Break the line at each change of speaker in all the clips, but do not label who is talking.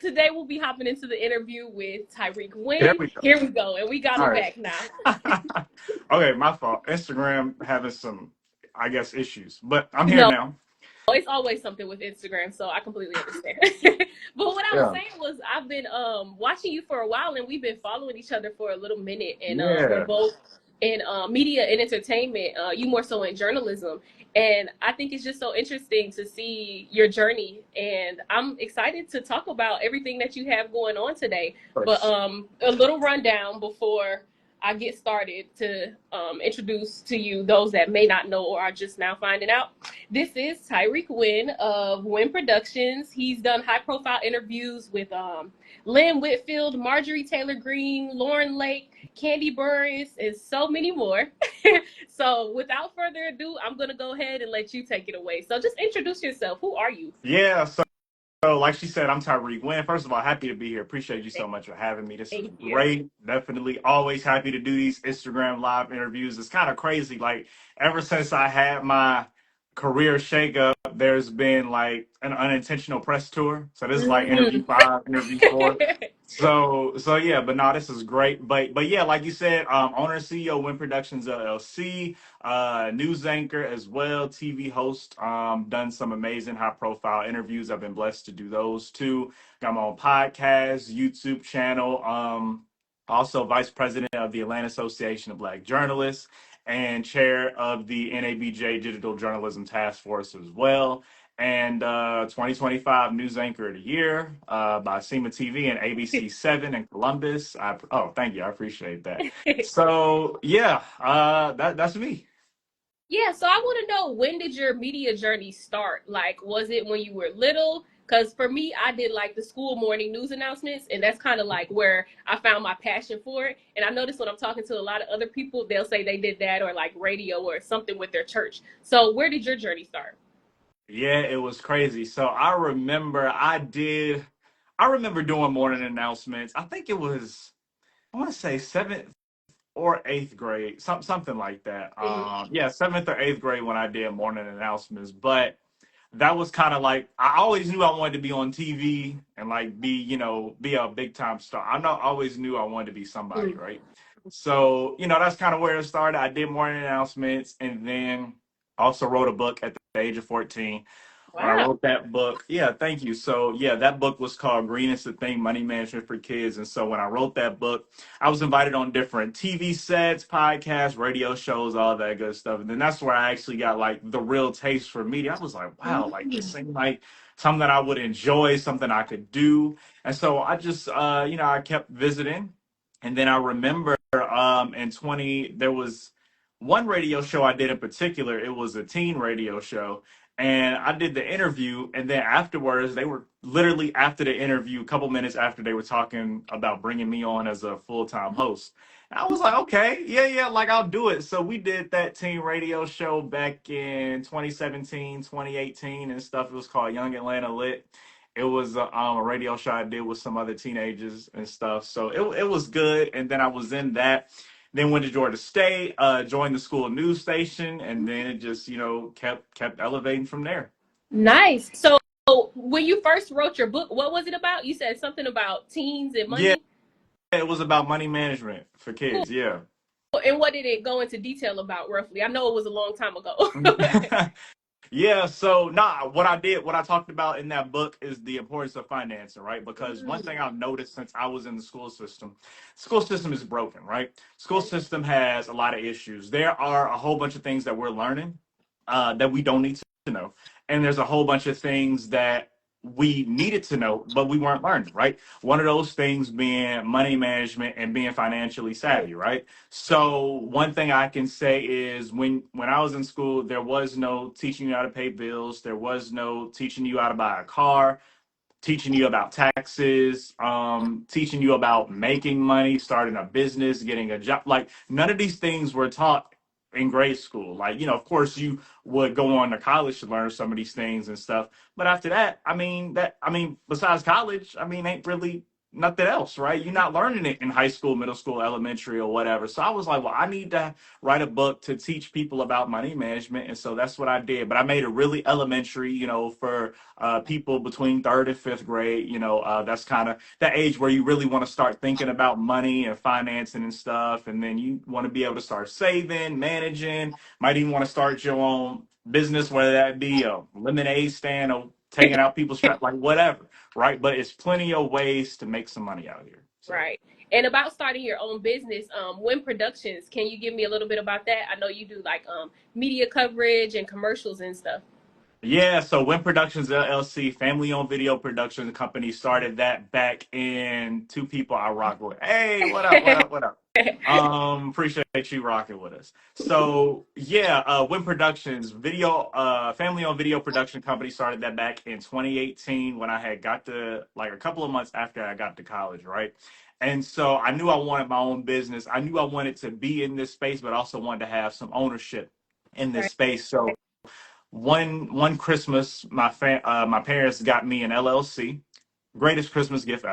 Today we'll be hopping into the interview with Tyrik
There
Wynn.
we go.
Here we go, and we got
All
him
right.
back now.
Okay, my fault. Instagram having some, I guess, issues, but I'm here
No,
now.
it's always something with Instagram, so I completely understand. But what I was
Yeah.
saying was, I've been watching you for a while, and we've been following each other for a little minute, and we're
Yeah.
both in media and entertainment. You more so in journalism, and I think it's just so interesting to see your journey, and I'm excited to talk about everything that you have going on today. But
First.
a little rundown before I get started to introduce to you those that may not know or are just now finding out. This is Tyrik Wynn of Wynn Productions. He's done high profile interviews with Lynn Whitfield, Marjorie Taylor Greene, Lauren Lake, Candy Burris, and so many more. So without further ado, I'm going to go ahead and let you take it away. So just introduce yourself. Who are you?
Yeah. So, like she said, I'm Tyrik Wynn. First of all, happy to be here. Appreciate you so much for having me. This is
Thank you.
great. Definitely always happy to do these Instagram live interviews. It's kind of crazy. Like, ever since I had my career shakeup, there's been like an unintentional press tour. So this is like interview
Mm.
5, interview 4. So yeah, but no, this is great. But yeah, like you said, owner and CEO Win Productions LLC, news anchor as well, TV host. Done some amazing high profile interviews. I've been blessed to do those too. Got my own podcast, YouTube channel. Also vice president of the Atlanta Association of Black Journalists and chair of the NABJ Digital Journalism Task Force as well, and 2025 News Anchor of the Year by SEMA TV and ABC7 in Columbus. Oh, thank you. I appreciate that. So, yeah, that's me.
Yeah, so I want to know, when did your media journey start? Like, was it when you were little? Because for me, I did like the school morning news announcements, and that's kind of like where I found my passion for it. And I noticed when I'm talking to a lot of other people, they'll say they did that or like radio or something with their church. So, where did your journey start?
Yeah, it was crazy. So I remember doing morning announcements. I think it was, I want to say seventh or eighth grade, something like that.
Mm-hmm.
Yeah, seventh or eighth grade when I did morning announcements. But that was kind of like, I always knew I wanted to be on TV and like be a big time star. Always knew I wanted to be somebody, right? So that's kind of where it started. I did morning announcements, and then also wrote a book at the age of 14. When I
Wow.
wrote that book, yeah, thank you. So yeah, that book was called Green is the Thing: Money Management for Kids. And so when I wrote that book, I was invited on different TV sets, podcasts, radio shows, all that good stuff. And then that's where I actually got like the real taste for media. I was like, wow, like this seemed like something that I would enjoy, something I could do. And so I just I kept visiting. And then I remember in 20 there was one radio show I did in particular. It was a teen radio show, and I did the interview, and then afterwards, they were literally after the interview, a couple minutes after, they were talking about bringing me on as a full-time host. And I was like, okay, yeah, like I'll do it. So we did that teen radio show back in 2017, 2018, and stuff. It was called Young Atlanta Lit. It was a radio show I did with some other teenagers and stuff. So it was good. And then I was in that. Then went to Georgia State, joined the school news station, and then it just kept elevating from there.
Nice. So, when you first wrote your book, what was it about? You said something about teens and
Yeah,
money.
it was about money management for
Cool.
kids. Yeah.
And what did it go into detail about roughly? I know it was a long time ago.
Yeah, so what I talked about in that book is the importance of financing, right? Because one thing
Mm.
I've noticed since I was in the school system is broken, right? School
Okay.
system has a lot of issues. There are a whole bunch of things that we're learning that we don't need to know. And there's a whole bunch of things that we needed to know, but we weren't learning, right? One of those things being money management and being financially savvy, right? So one thing I can say is when I was in school, there was no teaching you how to pay bills. There was no teaching you how to buy a car, teaching you about taxes, teaching you about making money, starting a business, getting a job. Like none of these things were taught in grade school. Like, of course you would go on to college to learn some of these things and stuff. But after that, besides college, ain't really nothing else, right? You're not learning it in high school, middle school, elementary, or whatever. So I was like, well, I need to write a book to teach people about money management. And so that's what I did. But I made it really elementary, for people between third and fifth grade. That's kind of that age where you really want to start thinking about money and financing and stuff. And then you want to be able to start saving, managing, might even want to start your own business, whether that be a lemonade stand or taking out people's trash, like whatever, right? But it's plenty of ways to make some money out here. So
Right. And about starting your own business, Win Productions, can you give me a little bit about that? I know you do like media coverage and commercials and stuff.
yeah, so Win Productions LLC, family-owned video production company, started that back in two people I rock with. Hey, what up? What up? What up? Appreciate you rocking with us. So yeah, Win Productions, family-owned video production company, started that back in 2018 when I had got to like a couple of months after I got to college, right? And so I knew I wanted my own business. I knew I wanted to be in this space, but also wanted to have some ownership in this
Right.
space. So one Christmas, my parents got me an LLC. Greatest Christmas gift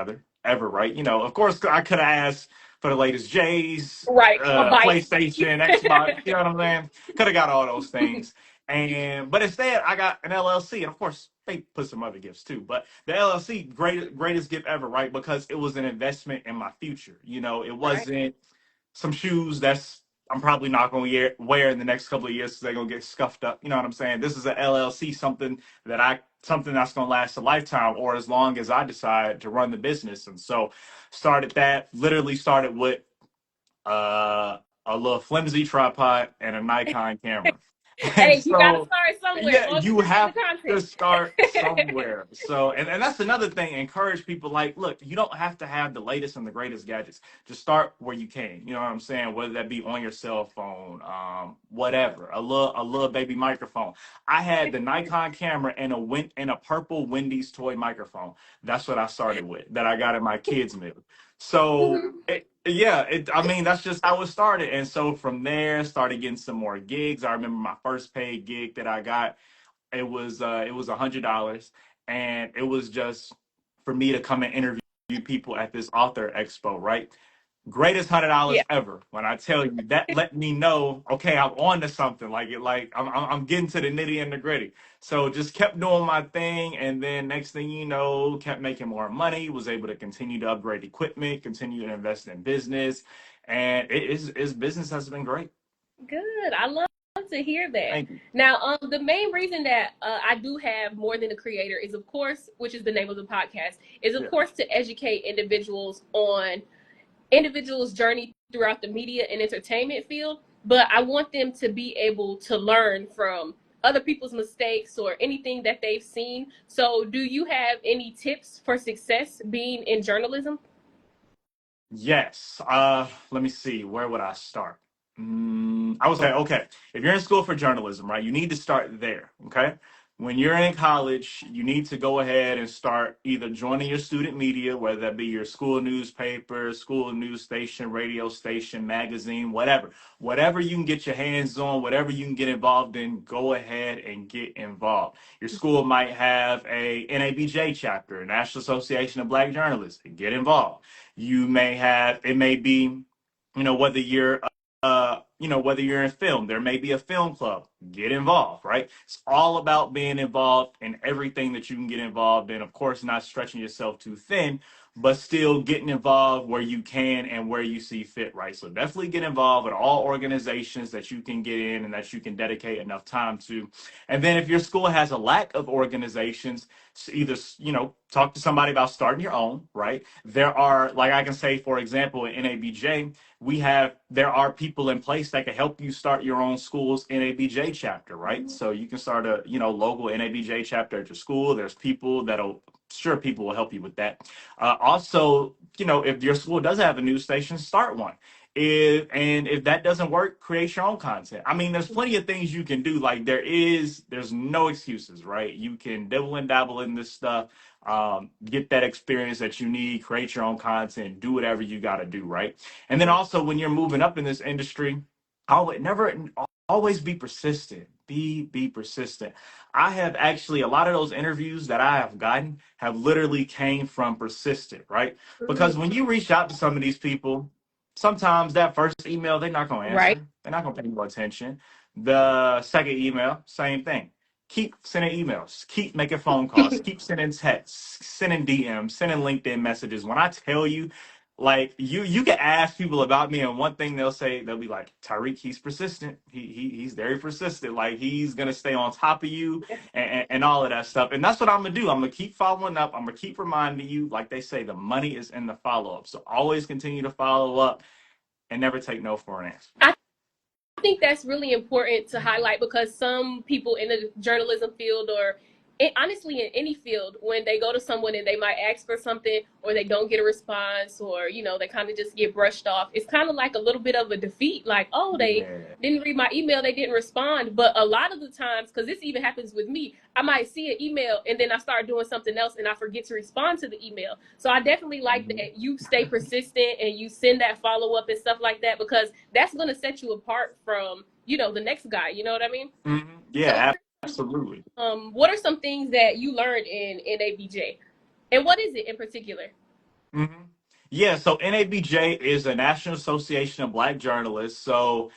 ever, right? Of course, I could have asked for the latest J's,
Right. A bike.
PlayStation, Xbox. You know what I'm saying? Could have got all those things, but instead, I got an LLC, and of course, they put some other gifts too. But the LLC, greatest gift ever, right? Because it was an investment in my future. It
Right.
wasn't some shoes that's I'm probably not going to wear in the next couple of years because they're going to get scuffed up. You know what I'm saying? This is an LLC, something that's going to last a lifetime or as long as I decide to run the business. And so literally started with a little flimsy tripod and a Nikon camera. And
Hey, you got to
so,
start somewhere as
yeah,
long as
you
you're doing
have
the
to
content.
start somewhere. So, and that's another thing. Encourage people like, look, you don't have to have the latest and the greatest gadgets. Just start where you can. You know what I'm saying? Whether that be on your cell phone, whatever, a little baby microphone. I had the Nikon camera and a purple Wendy's toy microphone. That's what I started with. That I got in my kids' meal. So
Mhm.
yeah, I mean, that's just how it started. And so from there, started getting some more gigs. I remember my first paid gig that I got, it was $100. And it was just for me to come and interview people at this author expo, right? Greatest $100
Yeah.
ever. When I tell you that, let me know, okay, I'm on to something. I'm getting to the nitty and the gritty. So just kept doing my thing, and then next thing you know, kept making more money. Was able to continue to upgrade equipment, continue to invest in business, and its business has been great.
Good. I love to hear that.
Thank you.
Now, the main reason that I do have more than a creator is, of course, which is the name of the podcast, is of
Yeah.
course to educate individuals on individuals' journey throughout the media and entertainment field. But I want them to be able to learn from other people's mistakes or anything that they've seen. So, do you have any tips for success being in journalism?
Yes. Let me see. Where would I start? I would say, okay, if you're in school for journalism, right, you need to start there. Okay. When you're in college, you need to go ahead and start either joining your student media, whether that be your school newspaper, school news station, radio station, magazine, whatever. Whatever you can get your hands on, whatever you can get involved in, go ahead and get involved. Your school might have a NABJ chapter, National Association of Black Journalists. Get involved. It may be, whether you're in film, there may be a film club. Get involved, right? It's all about being involved in everything that you can get involved in. Of course, not stretching yourself too thin, but still getting involved where you can and where you see fit, right? So definitely get involved with all organizations that you can get in and that you can dedicate enough time to. And then if your school has a lack of organizations, either, talk to somebody about starting your own, right? There are, like I can say, for example, in NABJ, there are people in place that can help you start your own school's NABJ chapter, right? So you can start a, local NABJ chapter at your school. There's people will help you with that. Also, if your school does have a news station, start one. If that doesn't work, create your own content. I mean, there's plenty of things you can do. Like there's no excuses, right? You can dibble and dabble in this stuff, get that experience that you need, create your own content, do whatever you got to do, right? And then also when you're moving up in this industry, always be persistent. be persistent. I have actually a lot of those interviews that I have gotten have literally came from persistent, right?
Mhm.
Because when you reach out to some of these people, sometimes that first email they're not going to
Right.
answer. They're not going to pay more attention. The second email, same thing. Keep sending emails, keep making phone calls, keep sending texts, sending DMs, sending LinkedIn messages. When I tell you, like you can ask people about me, and one thing they'll be like, Tyrik, he's persistent. He's very persistent. Like he's gonna stay on top of you and all of that stuff. And that's what I'm gonna do. I'm gonna keep following up. I'm gonna keep reminding you, like they say, the money is in the follow up. So always continue to follow up and never take no for an answer.
I think that's really important to highlight because some people in the journalism field or honestly in any field, when they go to someone and they might ask for something or they don't get a response or they kind of just get brushed off, it's kind of like a little bit of a defeat, like, oh, they
Yeah.
didn't read my email, they didn't respond. But a lot of the times, because this even happens with me, I might see an email and then I start doing something else and I forget to respond to the email. So I definitely like
Mhm.
that you stay persistent and you send that follow up and stuff like that, because that's going to set you apart from the next guy. You know what I mean?
Mhm.
So
Yeah, absolutely.
what are some things that you learned in NABJ, and what is it in particular?
hmm Yeah, so NABJ is a National Association of Black Journalists. So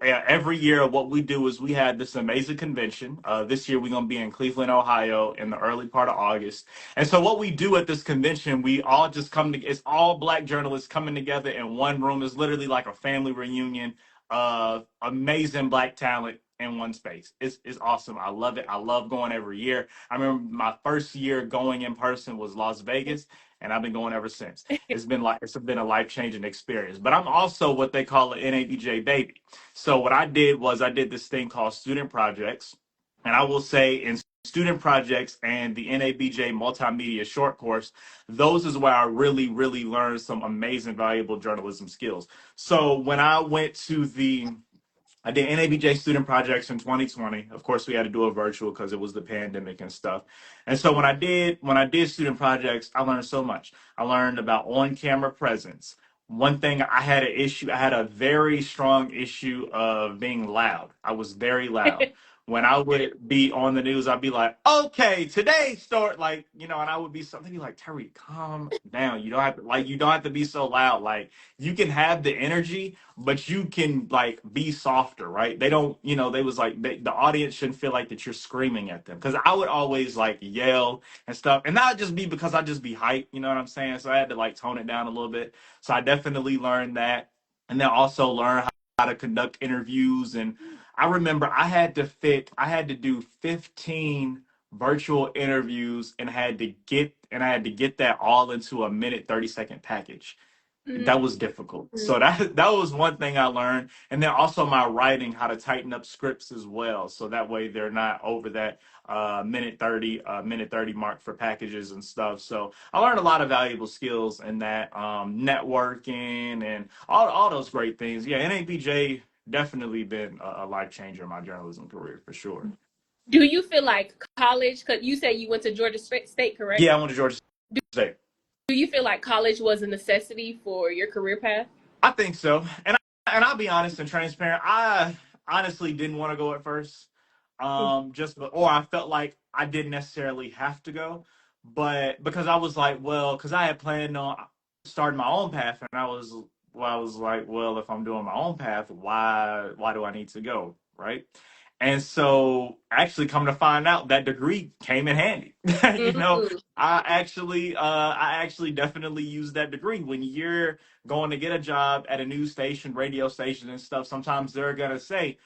every year, what we do is we had this amazing convention. This year, we're going to be in Cleveland, Ohio, in the early part of August. And so, what we do at this convention, we all just come to. It's all Black journalists coming together in one room. It's literally like a family reunion of amazing Black talent in one space. It's awesome. I love it. I love going every year. I remember my first year going in person was Las Vegas, and I've been going ever since. It's been a life changing experience. But I'm also what they call an NABJ baby. So what I did was I did this thing called student projects, and I will say in student projects and the NABJ multimedia short course, those is where I really learned some amazing valuable journalism skills. So when I did NABJ student projects in 2020. Of course, we had to do it virtual because it was the pandemic and stuff. And so when I did student projects, I learned so much. I learned about on-camera presence. One thing I had a very strong issue of being loud. I was very loud. When I would be on the news, I'd be like, okay, today start and I would be something be like, Terry, calm down. You don't have to be so loud. Like you can have the energy, but you can like be softer, right? They don't, they was like the audience shouldn't feel like that you're screaming at them because I would always like yell and stuff, and that would just be because I just be hyped, you know what I'm saying? So I had to like tone it down a little bit. So I definitely learned that, and then also learn how to conduct interviews. And I remember I had to do 15 virtual interviews and I had to get that all into a minute 30-second package. That was difficult. So that was one thing I learned, and then also my writing, how to tighten up scripts as well, so that way they're not over that minute 30 mark for packages and stuff. So I learned a lot of valuable skills in that, networking and all those great things. Yeah, NABJ definitely been a life changer in my journalism career for sure.
Do you feel like college, because you said you went to Georgia State, correct?
Yeah, I went to Georgia State.
Do you feel like college was a necessity for your career path?
I think so. And I'll be honest and transparent. I honestly didn't want to go at first. Or I felt like I didn't necessarily have to go, but because I was like, well, because I had planned on starting my own path, and I was like, well, if I'm doing my own path, why do I need to go, right? And so, actually, come to find out, that degree came in handy. you know,
Mm-hmm.
I actually definitely use that degree when you're going to get a job at a news station, radio station, and stuff. Sometimes they're gonna say,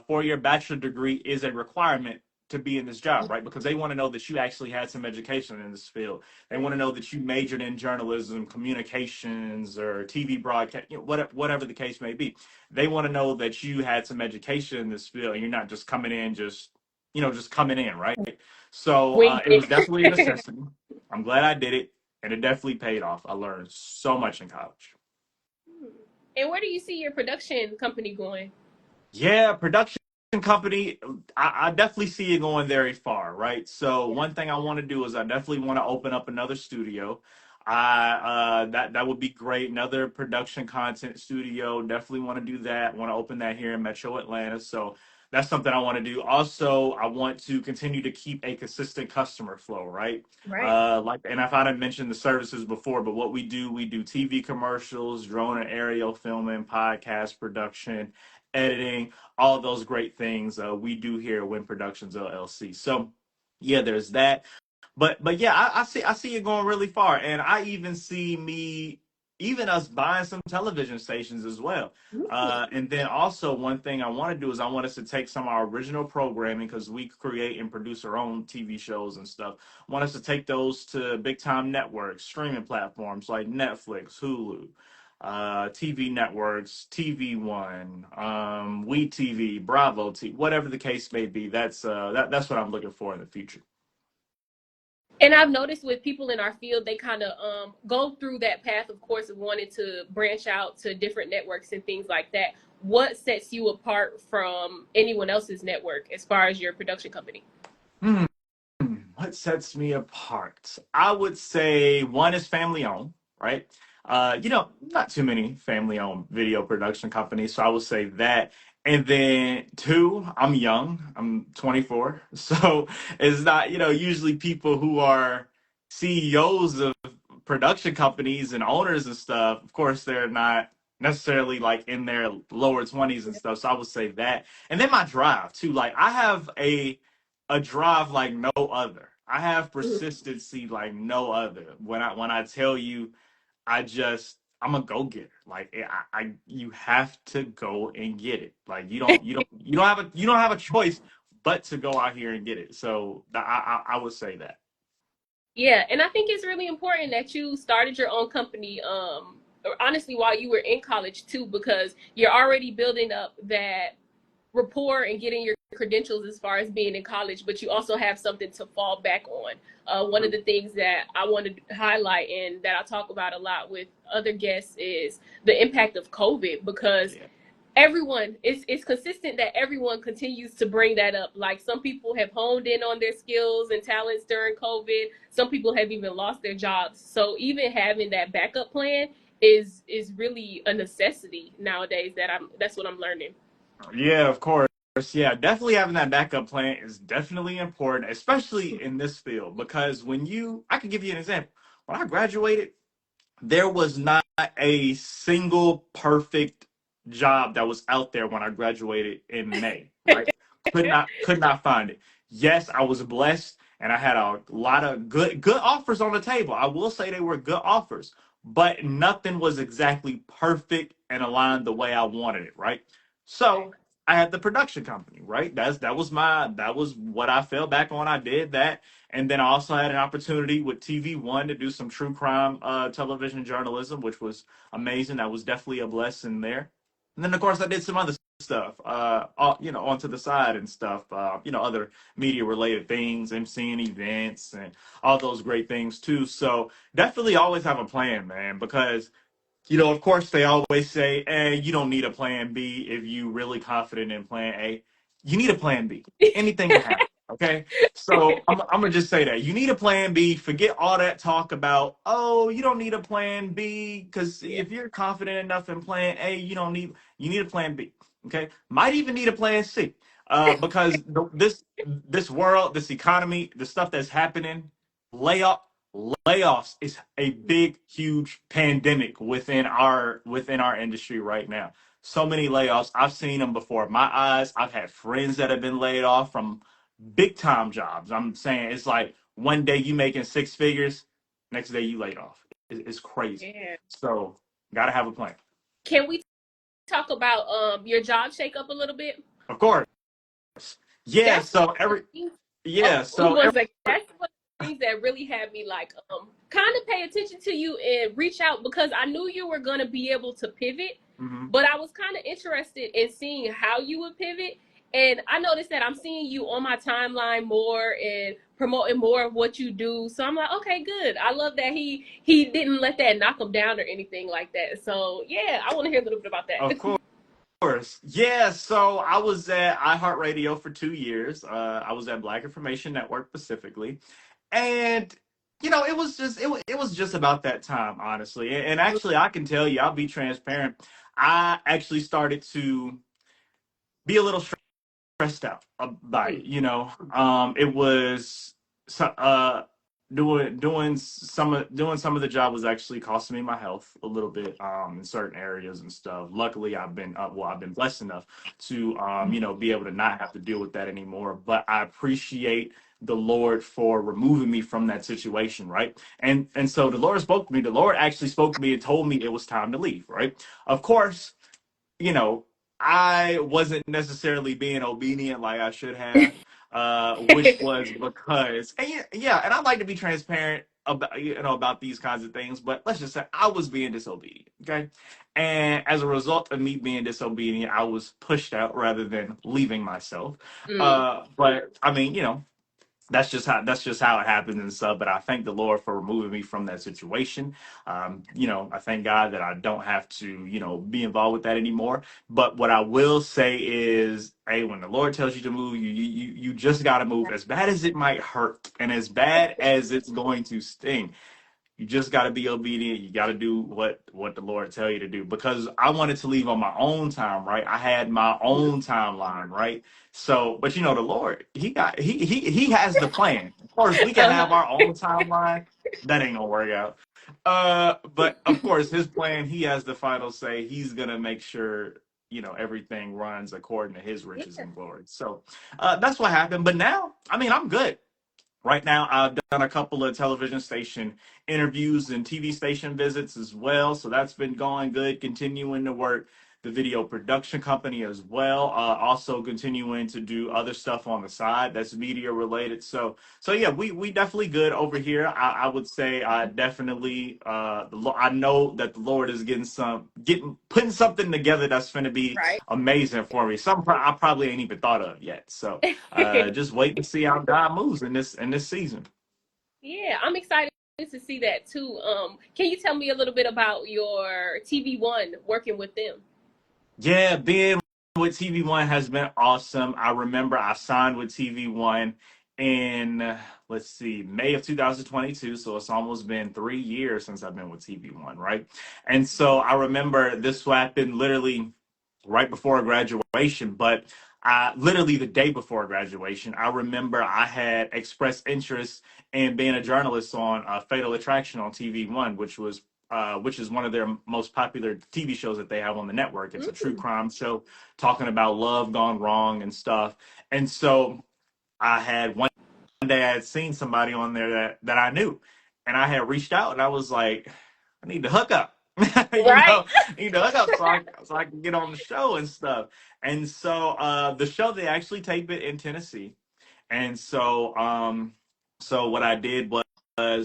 4 year bachelor degree is a requirement to be in this job, right? Because they want to know that you actually had some education in this field. They want to know that you majored in journalism, communications, or TV broadcast, whatever the case may be. They want to know that you had some education in this field, and you're not just coming in, just coming in, right? So
Winged
it was definitely a
it.
necessity. I'm glad I did it, and it definitely paid off. I learned so much in college.
And where do you see your production company going?
Yeah, production company. I definitely see it going very far, right? So
Yeah.
one thing I want to do is I definitely want to open up another studio. That would be great. Another production content studio. Definitely want to do that. Want to open that here in Metro Atlanta. So that's something I want to do. Also, I want to continue to keep a consistent customer flow, right?
Right.
Like, and if I didn't mention the services before, but what we do TV commercials, drone and aerial filming, podcast production, editing, all those great things we do here at Win Productions LLC. So, yeah, there's that. But yeah, I see it going really far, and I even see me even us buying some television stations as well. And then also one thing I want to do is I want us to take some of our original programming because we create and produce our own TV shows and stuff. I want us to take those to big time networks, streaming platforms like Netflix, Hulu, TV networks, TV One, We TV, Bravo TV, whatever the case may be. That's what I'm looking for in the future.
And I've noticed with people in our field, they kind of go through that path, of course, of wanting to branch out to different networks and things like that. What sets you apart from anyone else's network as far as your production company?
Hmm. What sets me apart? I would say one is family owned, right? Not too many family owned video production companies, so I would say that. And then two, I'm young. I'm 24, so it's not usually people who are CEOs of production companies and owners and stuff. Of course, they're not necessarily like in their lower 20s and stuff. So I would say that. And then my drive too. Like I have a drive like no other. I have persistency like no other. When I tell you, I'm a go getter. Like you have to go and get it. Like you don't have a choice but to go out here and get it. So I would say that.
Yeah, and I think it's really important that you started your own company, honestly, while you were in college too, because you're already building up that rapport and getting your credentials as far as being in college, but you also have something to fall back on. One of the things that I want to highlight and that I talk about a lot with other guests is the impact of COVID, because
Yeah.
everyone it's consistent that everyone continues to bring that up. Like some people have honed in on their skills and talents during COVID. Some people have even lost their jobs. So even having that backup plan is really a necessity nowadays. That's what I'm learning.
Yeah, of course. Yeah, definitely having that backup plan is definitely important, especially in this field, because I can give you an example. When I graduated, there was not a single perfect job that was out there when I graduated in May, right? Could not find it. Yes, I was blessed and I had a lot of good offers on the table. I will say they were good offers, but nothing was exactly perfect and aligned the way I wanted it, right?
Okay.
So I had the production company, right? That was what I fell back on. I did that. And then I also had an opportunity with TV One to do some true crime television journalism, which was amazing. That was definitely a blessing there. And then, of course, I did some other stuff, onto the side and stuff, other media related things, emceeing events and all those great things too. So definitely always have a plan, man, because of course, they always say, "Hey, you don't need a plan B if you really confident in plan A." You need a plan B. Anything can happen. Okay, so I'm gonna just say that you need a plan B. Forget all that talk about, oh, you don't need a plan B because
Yeah.
if you're confident enough in plan A, you need a plan B. Okay, might even need a plan C, because this world, this economy, the stuff that's happening, layoff layoffs is a big huge pandemic within our industry right now. So many layoffs, I've seen them before my eyes. I've had friends that have been laid off from big time jobs. I'm saying it's like one day you making six figures, next day you laid off. It's crazy.
Yeah.
So gotta have a plan.
Can we talk about your job shakeup a little bit?
Of course. Yeah,
That's one
so
of the
every
things.
yeah
Oh,
so
one
every
second. That's one of the things that really had me like kind of pay attention to you and reach out, because I knew you were gonna be able to pivot,
mhm.
but I was kind of interested in seeing how you would pivot. And I noticed that I'm seeing you on my timeline more and promoting more of what you do. So I'm like, okay, good. I love that he didn't let that knock him down or anything like that. So yeah, I want to hear a little bit about that.
Of course. Yeah, so I was at iHeartRadio for 2 years. I was at Black Information Network specifically. And it was just about that time, honestly. And actually I can tell you, I'll be transparent. I actually started to be a little stressed stressed out by it.
Mm.
It was so, doing some of the job was actually costing me my health a little bit in certain areas and stuff. Luckily, I've been blessed enough to be able to not have to deal with that anymore. But I appreciate the Lord for removing me from that situation, right? And so the Lord spoke to me. The Lord actually spoke to me and told me it was time to leave, right? Of course, you know, I wasn't necessarily being obedient like I should have, which was because, and yeah, and I like to be transparent about about these kinds of things, but let's just say I was being disobedient, okay? And as a result of me being disobedient, I was pushed out rather than leaving myself.
Mm.
But I mean, that's just how it happens and stuff. But I thank the Lord for removing me from that situation. I thank God that I don't have to, be involved with that anymore. But what I will say is, hey, when the Lord tells you to move, you just got to move. As bad as it might hurt, and as bad as it's going to sting, you just got to be obedient. You got to do what the Lord tell you to do. Because I wanted to leave on my own time, right? I had my own timeline, right? So, but the Lord, he has the plan. Of course, we can have
Uh-huh.
our own timeline. That ain't gonna work out. But of course, his plan, he has the final say. He's gonna make sure everything runs according to his riches
Yeah.
and glory. So that's what happened. But now, I mean, I'm good. Right now, I've done a couple of television station interviews and TV station visits as well. So that's been going good, continuing to work the video production company as well. Also continuing to do other stuff on the side that's media related. So yeah, we definitely good over here. I would say I definitely I know that the Lord is getting putting something together that's going to be
Right.
amazing for me. Something I probably ain't even thought of yet. So just wait and see how God moves in this season.
Yeah, I'm excited to see that too. Can you tell me a little bit about your TV One working with them?
Yeah, being with TV One has been awesome. I remember I signed with TV One in let's see, May of 2022. So it's almost been 3 years since I've been with TV One, right? And so I remember this happened literally right before graduation, but literally the day before graduation, I remember I had expressed interest in being a journalist on Fatal Attraction on TV One, which is one of their most popular TV shows that they have on the network. It's a true
Mm.
crime show talking about love gone wrong and stuff. And so I had one day I had seen somebody on there that I knew, and I had reached out and I was like, I need to hook up.
Right.
I need to hook up so I can get on the show and stuff. And so the show, they actually tape it in Tennessee. And so what I did was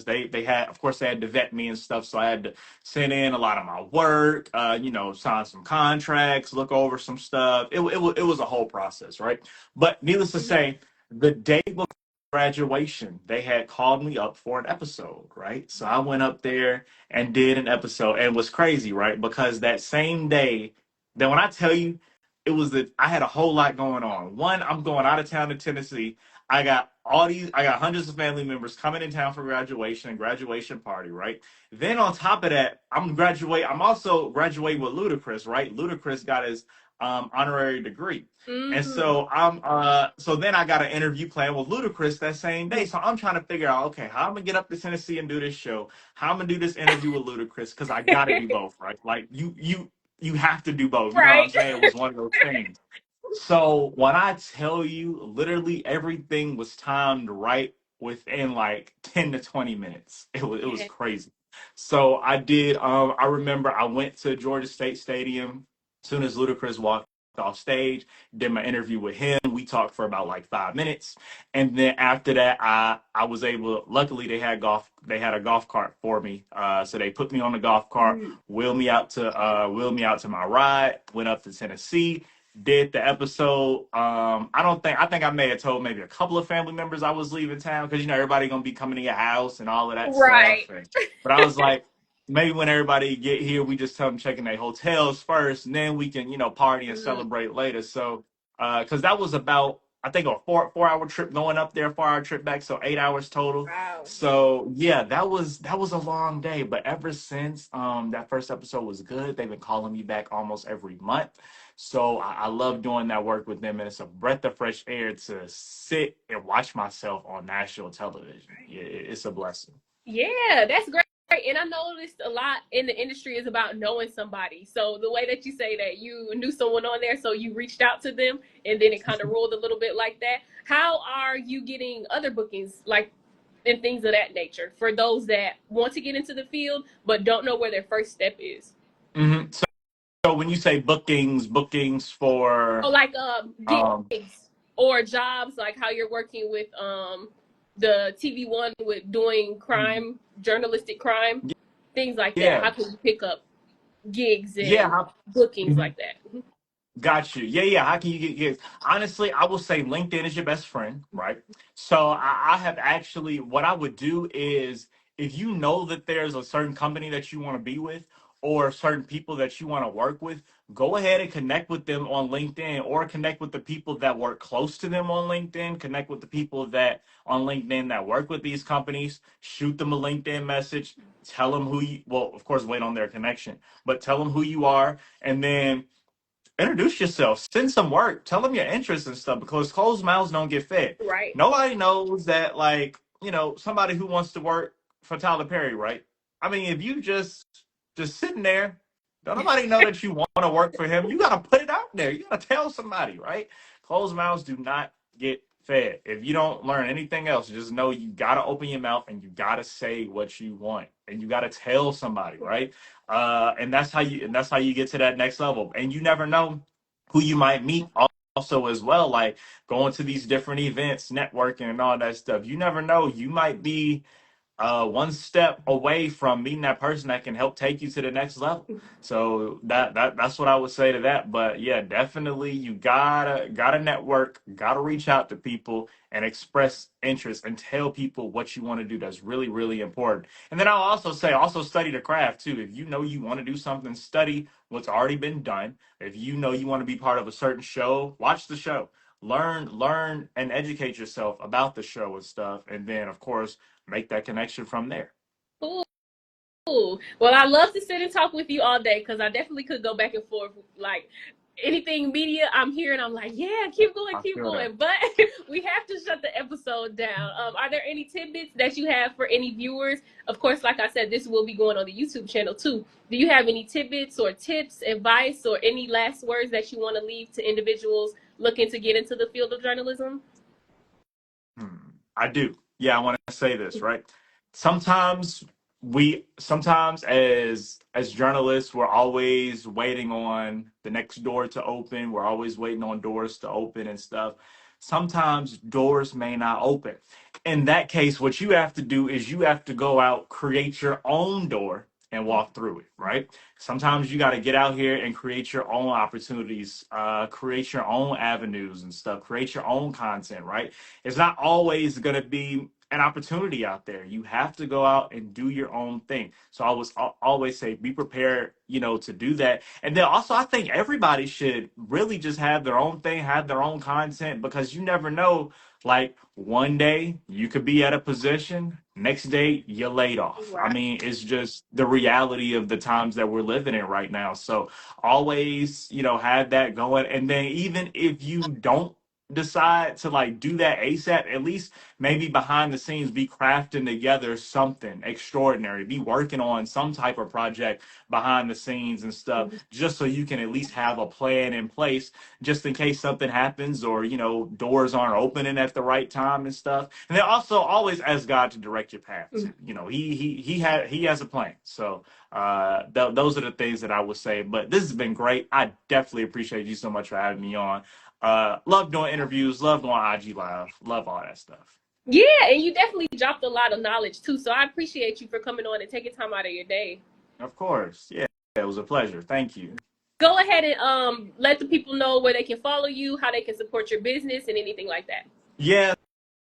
they had, of course, they had to vet me and stuff, so I had to send in a lot of my work, sign some contracts, look over some stuff. It was a whole process, right? But needless to
Mhm.
say, the day before graduation, they had called me up for an episode, right? So I went up there and did an episode, and it was crazy, right? Because that same day, then when I tell you, it was that I had a whole lot going on. One, I'm going out of town to Tennessee. I got hundreds of family members coming in town for graduation and graduation party, right? Then on top of that, I'm also graduating with Ludacris, right? Ludacris got his honorary degree. And
Mm.
so so then I got an interview plan with Ludacris that same day. So I'm trying to figure out, okay, how I'm gonna get up to Tennessee and do this show, how I'm gonna do this interview with Ludacris, because I gotta do both, right? Like you have to do both. You know what
Right.
I'm saying? It was one of those things. So when I tell you, literally everything was timed right within like 10 to 20 minutes. It was
Yeah.
crazy. So I remember I went to Georgia State Stadium as soon as Ludacris walked off stage, did my interview with him. We talked for about like 5 minutes. And then after that, I was able, luckily they had a golf cart for me. So they put me on the golf cart,
Mm.
wheeled me out to my ride, went up to Tennessee, did the episode. I think I may have told maybe a couple of family members I was leaving town because everybody gonna be coming to your house and all of that
Right.
stuff. But I was like, maybe when everybody get here, we just tell them checking their hotels first, and then we can party and
Mm.
celebrate later. So because that was about I think a 4 hour trip going up there, 4 hour trip back, so 8 hours total.
Wow.
So yeah, that was a long day. But ever since that first episode was good, they've been calling me back almost every month. So I love doing that work with them, and it's a breath of fresh air to sit and watch myself on national television. It's a blessing.
Yeah, that's great. And I noticed a lot in the industry is about knowing somebody. So the way that you say that you knew someone on there, so you reached out to them, and then it kind of rolled a little bit like that. How are you getting other bookings, like, and things of that nature, for those that want to get into the field but don't know where their first step is?
Hmm. So when you say bookings
So
for
like
um,
gigs or jobs, like how you're working with the TV one with doing crime, journalistic crime, things like that.
yeah,
How can you pick up gigs
yeah,
and bookings like that?
got you. Yeah, yeah. How can you get gigs? Honestly, I will say LinkedIn is your best friend, right? So I have actually, what I would do is if you know that there's a certain company that you want to be with or certain people that you want to work with, go ahead and connect with them on LinkedIn or connect with the people that work close to them on LinkedIn, connect with the people that on LinkedIn that work with these companies, shoot them a LinkedIn message, tell them who you, well, of course, wait on their connection, but tell them who you are. And then introduce yourself, send some work, tell them your interests and stuff because closed mouths don't get fed.
Right.
Nobody knows that, like, somebody who wants to work for Tyler Perry, right? I mean, if you just sitting there, don't nobody know that you want to work for him. You got to put it out there. You got to tell somebody, right? Closed mouths do not get fed. If you don't learn anything else, just know you got to open your mouth and you got to say what you want and you got to tell somebody, right? And that's how you get to that next level. And you never know who you might meet also as well, like going to these different events, networking and all that stuff. You never know. You might be one step away from meeting that person that can help take you to the next level. So that's what I would say to that. But yeah, definitely you gotta network, gotta reach out to people and express interest and tell people what you want to do. That's really, really important. And then I'll also say also study the craft too. If you know you want to do something, study what's already been done. If you know you want to be part of a certain show, watch the show. Learn and educate yourself about the show and stuff. And then of course make that connection from there.
Cool. Cool. Well, I love to sit and talk with you all day because I definitely could go back and forth. Like anything media, I'm here and I'm like, yeah,
I
keep
feel that.
going. But we have to shut the episode down. Are there any tidbits that you have for any viewers? Of course, like I said, this will be going on the YouTube channel too. Do you have any tidbits or tips, advice, or any last words that you want to leave to individuals looking to get into the field of journalism?
I do. Yeah, I want to say this, right? Sometimes sometimes as journalists, we're always waiting on the next door to open. We're always waiting on doors to open and stuff. Sometimes doors may not open. In that case, what you have to do is you have to go out, create your own door and walk through it, right? Sometimes you got to get out here and create your own opportunities, create your own avenues and stuff, create your own content, right? It's not always going to be an opportunity out there. You have to go out and do your own thing. So always say, be prepared, to do that. And then also, I think everybody should really just have their own thing, have their own content, because you never know. Like one day you could be at a position, next day you're laid off. I
Right.
mean, it's just the reality of the times that we're living in right now. So always, have that going. And then even if you don't decide to like do that ASAP, at least maybe behind the scenes be crafting together something extraordinary, be working on some type of project behind the scenes and stuff, just so you can at least have a plan in place just in case something happens or doors aren't opening at the right time and stuff. And then also always ask God to direct your path too. He has a plan. So those are the things that I would say. But this has been great. I definitely appreciate you so much for having me on. Love doing interviews, love doing IG Live, love all that stuff.
Yeah, and you definitely dropped a lot of knowledge too. So I appreciate you for coming on and taking time out of your day.
Of course. Yeah, it was a pleasure. Thank you.
Go ahead and let the people know where they can follow you, how they can support your business, and anything like that.
Yeah,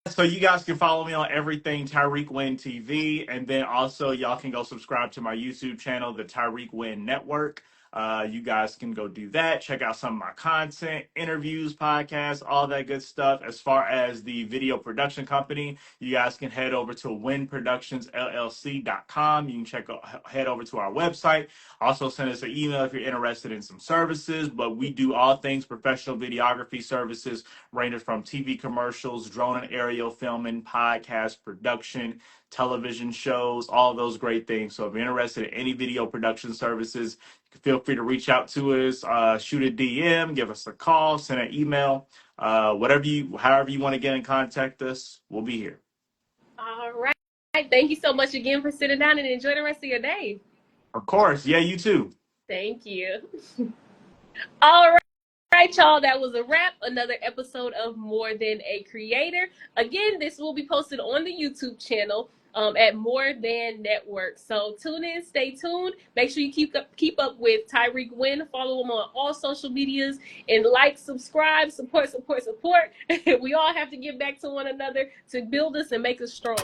so you guys can follow me on everything Tyrik Wynn TV, and then also y'all can go subscribe to my YouTube channel, the Tyrik Wynn Network. You guys can go do that. Check out some of my content, interviews, podcasts, all that good stuff. As far as the video production company, you guys can head over to winproductionsllc.com. You can head over to our website. Also, send us an email if you're interested in some services. But we do all things professional videography services, ranging from TV commercials, drone and aerial filming, podcast production, television shows, all those great things. So if you're interested in any video production services, feel free to reach out to us, shoot a DM, give us a call, send an email, however you want to get in contact us, we'll be here.
All right. Thank you so much again for sitting down and enjoy the rest of your day.
Of course. Yeah, you too.
Thank you. All right, y'all. That was a wrap. Another episode of More Than a Creator. Again, this will be posted on the YouTube channel at More Than Network. So tune in, stay tuned. Make sure you keep up with Tyrik Wynn. Follow him on all social medias and like, subscribe, support. We all have to give back to one another to build us and make us strong.